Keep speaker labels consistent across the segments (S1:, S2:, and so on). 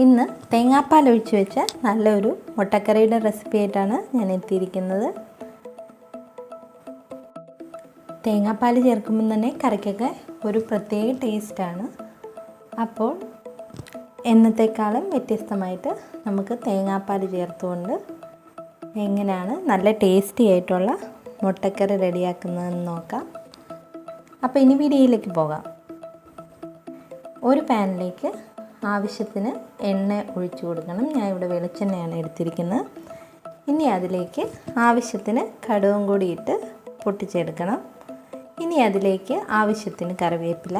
S1: ഇന്ന് തേങ്ങാപ്പാൽ ഒഴിച്ച് വെച്ച നല്ലൊരു മുട്ടക്കറിയുടെ റെസിപ്പി ആയിട്ടാണ് ഞാൻ എത്തിയിരിക്കുന്നത്. തേങ്ങാപ്പാൽ ചേർക്കുമ്പോൾ തന്നെ കറിക്കൊക്കെ ഒരു പ്രത്യേക ടേസ്റ്റാണ്. അപ്പോൾ എന്നത്തേക്കാളും വ്യത്യസ്തമായിട്ട് നമുക്ക് തേങ്ങാപ്പാൽ ചേർത്തുകൊണ്ട് എങ്ങനെയാണ് നല്ല ടേസ്റ്റി ആയിട്ടുള്ള മുട്ടക്കറി റെഡിയാക്കുന്നതെന്ന് നോക്കാം. അപ്പോൾ ഇനി വീഡിയോയിലേക്ക് പോകാം. ഒരു പാനിലേക്ക് ആവശ്യത്തിന് എണ്ണ ഒഴിച്ചു കൊടുക്കണം. ഞാൻ ഇവിടെ വെളിച്ചെണ്ണയാണ് എടുത്തിരിക്കുന്നത്. ഇനി അതിലേക്ക് ആവശ്യത്തിന് കടുകും കൂടി ഇട്ട് പൊട്ടിച്ചെടുക്കണം. ഇനി അതിലേക്ക് ആവശ്യത്തിന് കറിവേപ്പില,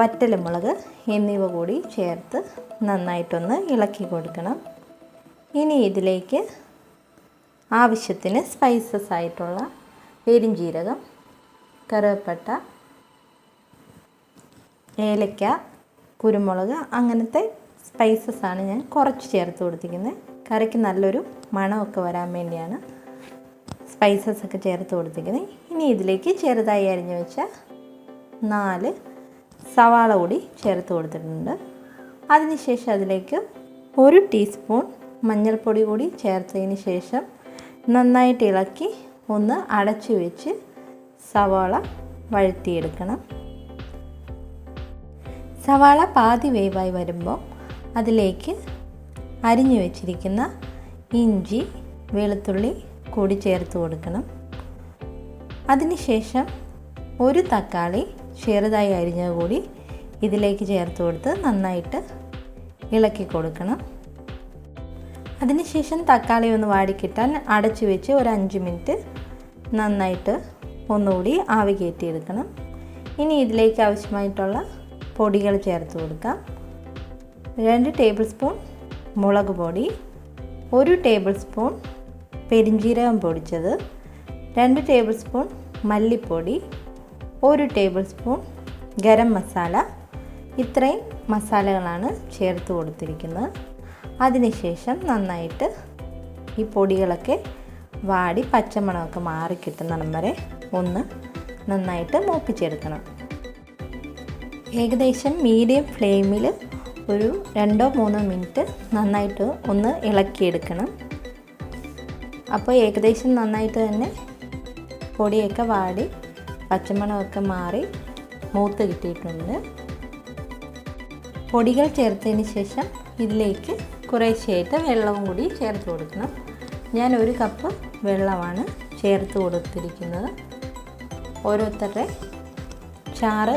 S1: വറ്റൽമുളക് എന്നിവ കൂടി ചേർത്ത് നന്നായിട്ടൊന്ന് ഇളക്കി കൊടുക്കണം. ഇനി ഇതിലേക്ക് ആവശ്യത്തിന് സ്പൈസസ് ആയിട്ടുള്ള പെരുംജീരകം, കറുവപ്പട്ട, ഏലക്ക, കുരുമുളക് അങ്ങനത്തെ സ്പൈസസാണ് ഞാൻ കുറച്ച് ചേർത്ത് കൊടുത്തിരിക്കുന്നത്. കറിക്ക് നല്ലൊരു മണമൊക്കെ വരാൻ വേണ്ടിയാണ് സ്പൈസസൊക്കെ ചേർത്ത് കൊടുത്തിരിക്കുന്നത്. ഇനി ഇതിലേക്ക് ചെറുതായി അരിഞ്ഞു വെച്ച 4 സവാള കൂടി ചേർത്ത് കൊടുത്തിട്ടുണ്ട്. അതിനുശേഷം അതിലേക്ക് 1 ടീസ്പൂൺ മഞ്ഞൾപ്പൊടി കൂടി ചേർത്തതിന് ശേഷം നന്നായിട്ട് ഇളക്കി ഒന്ന് അടച്ചു വെച്ച് സവാള വഴറ്റിയെടുക്കണം. സവാള പാതി വേവായി വരുമ്പോൾ അതിലേക്ക് അരിഞ്ഞു വെച്ചിരിക്കുന്ന ഇഞ്ചി, വെളുത്തുള്ളി കൂടി ചേർത്ത് കൊടുക്കണം. അതിനുശേഷം 1 തക്കാളി ചെറുതായി അരിഞ്ഞത് കൂടി ഇതിലേക്ക് ചേർത്ത് കൊടുത്ത് നന്നായിട്ട് ഇളക്കി കൊടുക്കണം. അതിനുശേഷം തക്കാളി ഒന്ന് വാടിക്കിട്ടാൻ അടച്ചു വെച്ച് ഒരു 5 മിനിറ്റ് നന്നായിട്ട് ഒന്നുകൂടി ആവി കയറ്റിയെടുക്കണം. ഇനി ഇതിലേക്ക് ആവശ്യമായിട്ടുള്ള പൊടികൾ ചേർത്ത് കൊടുക്കാം. 2 ടേബിൾ സ്പൂൺ മുളക് പൊടി, 1 ടേബിൾ സ്പൂൺ പെരുംജീരകം പൊടിച്ചത്, 2 ടേബിൾ സ്പൂൺ മല്ലിപ്പൊടി, 1 ടേബിൾ സ്പൂൺ ഗരം മസാല. ഇത്രയും മസാലകളാണ് ചേർത്ത് കൊടുത്തിരിക്കുന്നത്. അതിനുശേഷം നന്നായിട്ട് ഈ പൊടികളൊക്കെ വാടി പച്ചമണമൊക്കെ മാറിക്കിട്ടുന്നിടം വരെ ഒന്ന് നന്നായിട്ട് മൂപ്പിച്ചെടുക്കണം. ഏകദേശം മീഡിയം ഫ്ലെയിമിൽ ഒരു 2-3 മിനിറ്റ് നന്നായിട്ട് ഒന്ന് ഇളക്കിയെടുക്കണം. അപ്പോൾ ഏകദേശം നന്നായിട്ട് തന്നെ പൊടിയൊക്കെ വാടി പച്ചമണമൊക്കെ മാറി മൂത്ത് കിട്ടിയിട്ടുണ്ട്. പൊടികൾ ചേർത്തതിന് ശേഷം ഇതിലേക്ക് കുറേശ്ശെയായിട്ട് വെള്ളവും കൂടി ചേർത്ത് കൊടുക്കണം. ഞാൻ 1 കപ്പ് വെള്ളമാണ് ചേർത്ത് കൊടുത്തിരിക്കുന്നത്. ഓരോരുത്തരുടെ ചാറ്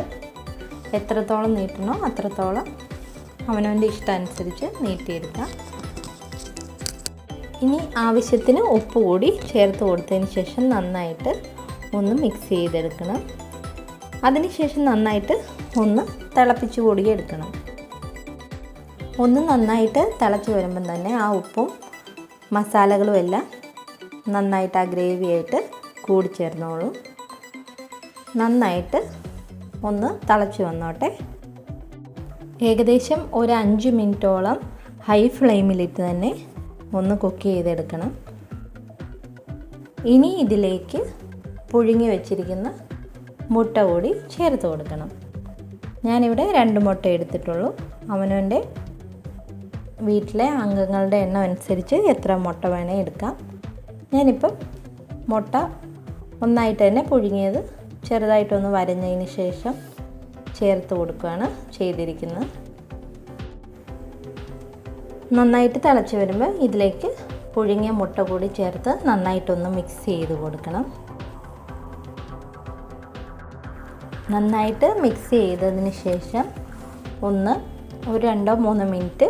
S1: എത്രത്തോളം നീട്ടണോ അത്രത്തോളം അവനവൻ്റെ ഇഷ്ടമനുസരിച്ച് നീട്ടിയെടുക്കാം. ഇനി ആവശ്യത്തിന് ഉപ്പ് കൂടി ചേർത്ത് കൊടുത്തതിന് ശേഷം നന്നായിട്ട് ഒന്ന് മിക്സ് ചെയ്തെടുക്കണം. അതിനുശേഷം നന്നായിട്ട് ഒന്ന് തിളപ്പിച്ച് കൂടി എടുക്കണം. ഒന്ന് നന്നായിട്ട് തിളച്ച് വരുമ്പം തന്നെ ആ ഉപ്പും മസാലകളും എല്ലാം നന്നായിട്ട് ആ ഗ്രേവിയായിട്ട് കൂടി ചേർന്നോളും. നന്നായിട്ട് ഒന്ന് തിളച്ച് വന്നോട്ടെ. ഏകദേശം ഒരു 5 മിനിറ്റോളം ഹൈ ഫ്ലെയിമിലിട്ട് തന്നെ ഒന്ന് കുക്ക് ചെയ്തെടുക്കണം. ഇനി ഇതിലേക്ക് പുഴുങ്ങി വെച്ചിരിക്കുന്ന മുട്ട കൂടി ചേർത്ത് കൊടുക്കണം. ഞാനിവിടെ 2 മുട്ട എടുത്തിട്ടുള്ളൂ. അവനവൻ്റെ വീട്ടിലെ അംഗങ്ങളുടെ എണ്ണം അനുസരിച്ച് എത്ര മുട്ട വേണേൽ എടുക്കാം. ഞാനിപ്പം മുട്ട ഒന്നായിട്ട് തന്നെ പുഴുങ്ങിയത് ചെറുതായിട്ടൊന്ന് വരഞ്ഞതിന് ശേഷം ചേർത്ത് കൊടുക്കുകയാണ് ചെയ്തിരിക്കുന്നത്. നന്നായിട്ട് തിളച്ച് വരുമ്പോൾ ഇതിലേക്ക് പുഴുങ്ങിയ മുട്ട കൂടി ചേർത്ത് നന്നായിട്ടൊന്ന് മിക്സ് ചെയ്ത് കൊടുക്കണം. നന്നായിട്ട് മിക്സ് ചെയ്തതിന് ശേഷം ഒരു 2-3 മിനിറ്റ്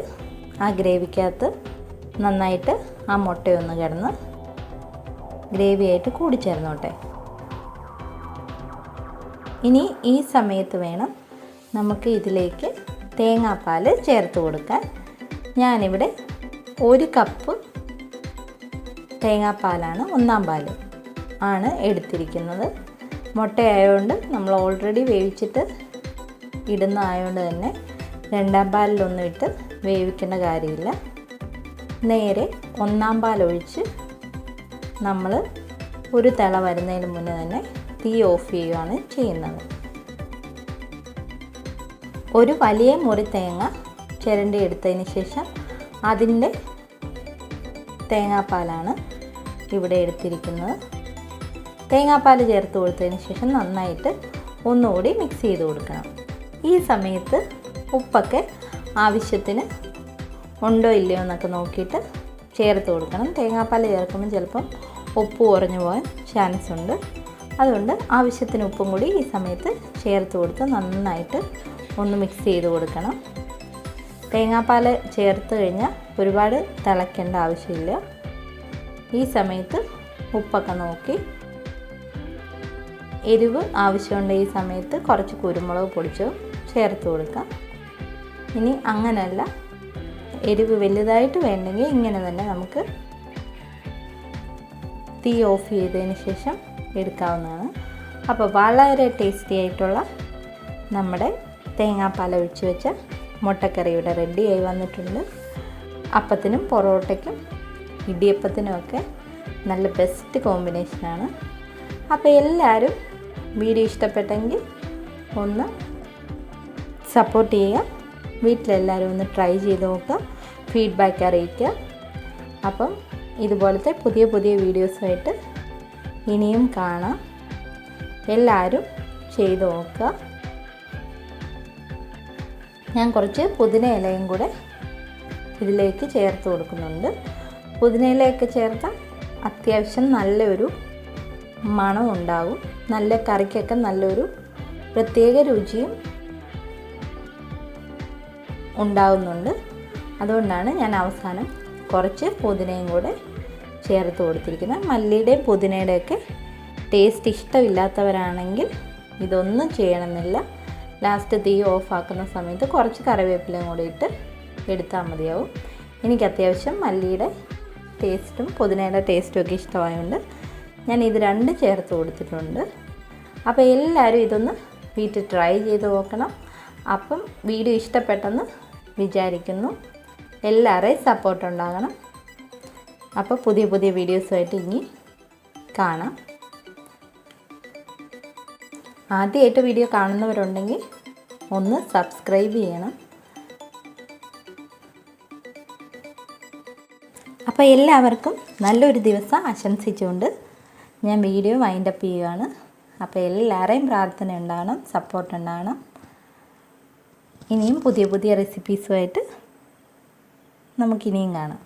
S1: ആ ഗ്രേവിക്കകത്ത് നന്നായിട്ട് ആ മുട്ടയൊന്ന് കിടന്ന് ഗ്രേവിയായിട്ട് കൂടി ചേർന്നോട്ടെ. ഇനി ഈ സമയത്ത് വേണം നമുക്ക് ഇതിലേക്ക് തേങ്ങാപ്പാൽ ചേർത്ത് കൊടുക്കാൻ. ഞാനിവിടെ 1 കപ്പ് തേങ്ങാപ്പാലാണ്, 1/4 പാൽ ആണ് എടുത്തിരിക്കുന്നത്. മുട്ടയായതുകൊണ്ട് നമ്മൾ ഓൾറെഡി വേവിച്ചിട്ട് ഇടുന്നതായതുകൊണ്ട് തന്നെ 2/2 പാലിലൊന്നും ഇട്ട് വേവിക്കേണ്ട കാര്യമില്ല. നേരെ 1/4 പാൽ ഒഴിച്ച് നമ്മൾ ഒരു തിള വരുന്നതിന് മുന്നേ തന്നെ തീ ഓഫ് ചെയ്യുകയാണ് ചെയ്യുന്നത്. ഒരു വലിയ മുറി തേങ്ങ ചിരണ്ടി എടുത്തതിന് ശേഷം അതിൻ്റെ തേങ്ങാപ്പാലാണ് ഇവിടെ എടുത്തിരിക്കുന്നത്. തേങ്ങാപ്പാൽ ചേർത്ത് കൊടുത്തതിന് ശേഷം നന്നായിട്ട് ഒന്നുകൂടി മിക്സ് ചെയ്ത് കൊടുക്കണം. ഈ സമയത്ത് ഉപ്പൊക്കെ ആവശ്യത്തിന് ഉണ്ടോ ഇല്ലയോ എന്നൊക്കെ നോക്കിയിട്ട് ചേർത്ത് കൊടുക്കണം. തേങ്ങാപ്പാൽ ചേർക്കുമ്പോൾ ചിലപ്പം ഉപ്പ് കുറഞ്ഞു പോകാൻ ചാൻസ് ഉണ്ട്. അതുകൊണ്ട് ആവശ്യത്തിന് ഉപ്പും കൂടി ഈ സമയത്ത് ചേർത്ത് കൊടുത്ത് നന്നായിട്ട് ഒന്ന് മിക്സ് ചെയ്ത് കൊടുക്കണം. തേങ്ങാപ്പാൽ ചേർത്ത് കഴിഞ്ഞാൽ ഒരുപാട് തിളയ്ക്കേണ്ട ആവശ്യമില്ല. ഈ സമയത്ത് ഉപ്പൊക്കെ നോക്കി എരിവ് ആവശ്യമുണ്ട് ഈ സമയത്ത് കുറച്ച് കുരുമുളക് പൊടിച്ചോ ചേർത്ത് കൊടുക്കാം. ഇനി അങ്ങനെയല്ല, എരിവ് വലുതായിട്ട് വേണ്ടെങ്കിൽ ഇങ്ങനെ തന്നെ നമുക്ക് തീ ഓഫ് ചെയ്തതിന് ശേഷം എടുക്കാവുന്നതാണ്. അപ്പോൾ വളരെ ടേസ്റ്റി ആയിട്ടുള്ള നമ്മുടെ തേങ്ങാപ്പാൽ ഒഴിച്ച് വെച്ച മുട്ടക്കറി ഇവിടെ റെഡിയായി വന്നിട്ടുണ്ട്. അപ്പത്തിനും പൊറോട്ടയ്ക്കും ഇടിയപ്പത്തിനുമൊക്കെ നല്ല ബെസ്റ്റ് കോമ്പിനേഷനാണ്. അപ്പോൾ എല്ലാവരും വീഡിയോ ഇഷ്ടപ്പെട്ടെങ്കിൽ ഒന്ന് സപ്പോർട്ട് ചെയ്യുക. വീട്ടിലെല്ലാവരും ഒന്ന് ട്രൈ ചെയ്ത് നോക്കുക, ഫീഡ്ബാക്ക് അറിയിക്കുക. അപ്പം ഇതുപോലത്തെ പുതിയ പുതിയ വീഡിയോസുമായിട്ട് ഇനിയും കാണാം. എല്ലാവരും ചെയ്ത് നോക്കുക. ഞാൻ കുറച്ച് പുതിന ഇലയും കൂടെ ഇതിലേക്ക് ചേർത്ത് കൊടുക്കുന്നുണ്ട്. പുതിന ഇലയൊക്കെ ചേർത്താൽ അത്യാവശ്യം നല്ലൊരു മണം ഉണ്ടാകും. നല്ല കറിക്കൊക്കെ നല്ലൊരു പ്രത്യേക രുചിയും ഉണ്ടാകുന്നുണ്ട്. അതുകൊണ്ടാണ് ഞാൻ അവസാനം കുറച്ച് പുതിനയും കൂടെ ചേർത്ത് കൊടുത്തിരിക്കുന്നത്. മല്ലിയുടെയും പുതിനയുടെയൊക്കെ ടേസ്റ്റ് ഇഷ്ടമില്ലാത്തവരാണെങ്കിൽ ഇതൊന്നും ചെയ്യണമെന്നില്ല. ലാസ്റ്റ് തീ ഓഫാക്കുന്ന സമയത്ത് കുറച്ച് കറിവേപ്പിലയും കൂടി ഇട്ട് എടുത്താൽ മതിയാവും. എനിക്ക് അത്യാവശ്യം മല്ലിയുടെ ടേസ്റ്റും പുതിനയുടെ ടേസ്റ്റും ഒക്കെ ഇഷ്ടമായതുകൊണ്ട് ഞാൻ ഇത് രണ്ട് ചേർത്ത് കൊടുത്തിട്ടുണ്ട്. അപ്പോൾ എല്ലാവരും ഇതൊന്ന് വീട്ടിൽ ട്രൈ ചെയ്ത് നോക്കണം. അപ്പം വീഡിയോ ഇഷ്ടപ്പെട്ടെന്ന് വിചാരിക്കുന്നു. എല്ലാവരുടെയും സപ്പോർട്ട് ഉണ്ടാകണം. അപ്പോൾ പുതിയ പുതിയ വീഡിയോസുമായിട്ട് ഇനി കാണാം. ആദ്യമായിട്ട് വീഡിയോ കാണുന്നവരുണ്ടെങ്കിൽ ഒന്ന് സബ്സ്ക്രൈബ് ചെയ്യണം. അപ്പോൾ എല്ലാവർക്കും നല്ലൊരു ദിവസം ആശംസിച്ചുകൊണ്ട് ഞാൻ വീഡിയോ വൈൻഡപ്പ് ചെയ്യുകയാണ്. അപ്പോൾ എല്ലാവരെയും പ്രാർത്ഥന ഉണ്ടാകണം, സപ്പോർട്ട് ഉണ്ടാകണം. ഇനിയും പുതിയ പുതിയ റെസിപ്പീസുമായിട്ട് നമുക്കിനിയും കാണാം.